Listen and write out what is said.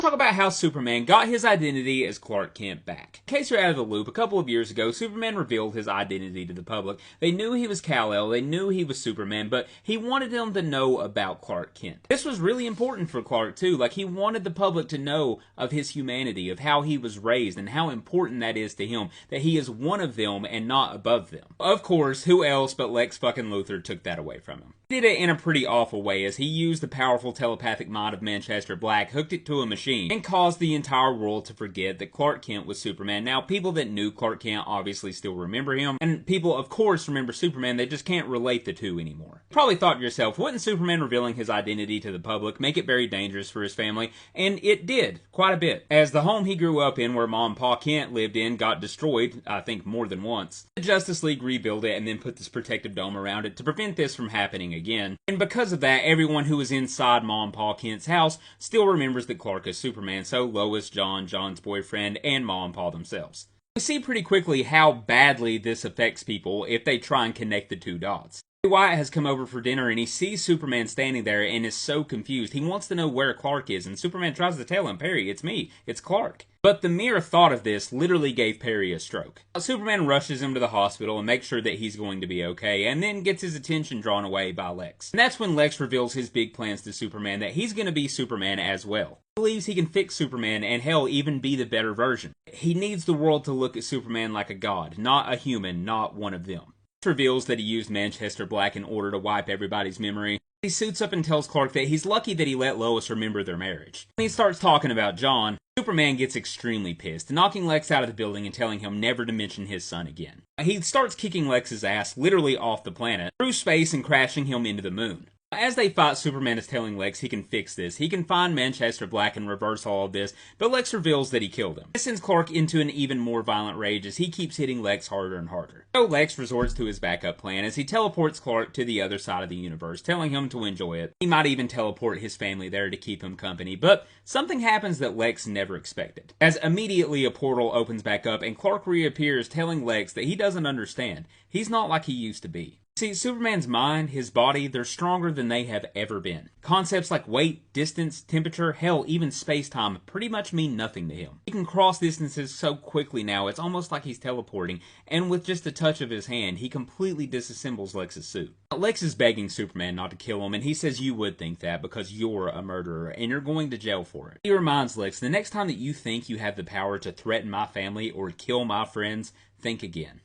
Talk about how Superman got his identity as Clark Kent back. In case you're out of the loop, a couple of years ago, Superman revealed his identity to the public. They knew he was Kal-El, they knew he was Superman, but he wanted them to know about Clark Kent. This was really important for Clark too, like he wanted the public to know of his humanity, of how he was raised, and how important that is to him, that he is one of them and not above them. Of course, who else but Lex fucking Luthor took that away from him. He did it in a pretty awful way, as he used the powerful telepathic mind of Manchester Black, hooked it to a machine, and caused the entire world to forget that Clark Kent was Superman. Now, people that knew Clark Kent obviously still remember him, and people, of course, remember Superman. They just can't relate the two anymore. You probably thought to yourself, wouldn't Superman revealing his identity to the public make it very dangerous for his family? And it did, quite a bit. As the home he grew up in, where Mom and Pa Kent lived in, got destroyed, I think more than once, the Justice League rebuilt it and then put this protective dome around it to prevent this from happening again. And because of that, everyone who was inside Mom and Pa Kent's house still remembers that Clark is Superman, so Lois, John, John's boyfriend, and Ma and Pa themselves. We see pretty quickly how badly this affects people if they try and connect the two dots. Wyatt has come over for dinner and he sees Superman standing there and is so confused. He wants to know where Clark is, and Superman tries to tell him, Perry, it's me, it's Clark. But the mere thought of this literally gave Perry a stroke. Superman rushes him to the hospital and makes sure that he's going to be okay, and then gets his attention drawn away by Lex. And that's when Lex reveals his big plans to Superman, that he's going to be Superman as well. He believes he can fix Superman and hell, even be the better version. He needs the world to look at Superman like a god, not a human, not one of them. Reveals that he used Manchester Black in order to wipe everybody's memory. He suits up and tells Clark that he's lucky that he let Lois remember their marriage. When he starts talking about John, Superman gets extremely pissed, knocking Lex out of the building and telling him never to mention his son again. He starts kicking Lex's ass literally off the planet, through space and crashing him into the moon. As they fight, Superman is telling Lex he can fix this. He can find Manchester Black and reverse all of this, but Lex reveals that he killed him. This sends Clark into an even more violent rage as he keeps hitting Lex harder and harder. So Lex resorts to his backup plan as he teleports Clark to the other side of the universe, telling him to enjoy it. He might even teleport his family there to keep him company, but something happens that Lex never expected. As immediately a portal opens back up and Clark reappears, telling Lex that he doesn't understand. He's not like he used to be. See, Superman's mind, his body, they're stronger than they have ever been. Concepts like weight, distance, temperature, hell, even space-time pretty much mean nothing to him. He can cross distances so quickly now, it's almost like he's teleporting, and with just a touch of his hand, he completely disassembles Lex's suit. Lex is begging Superman not to kill him, and he says you would think that because you're a murderer, and you're going to jail for it. He reminds Lex, the next time that you think you have the power to threaten my family or kill my friends, think again.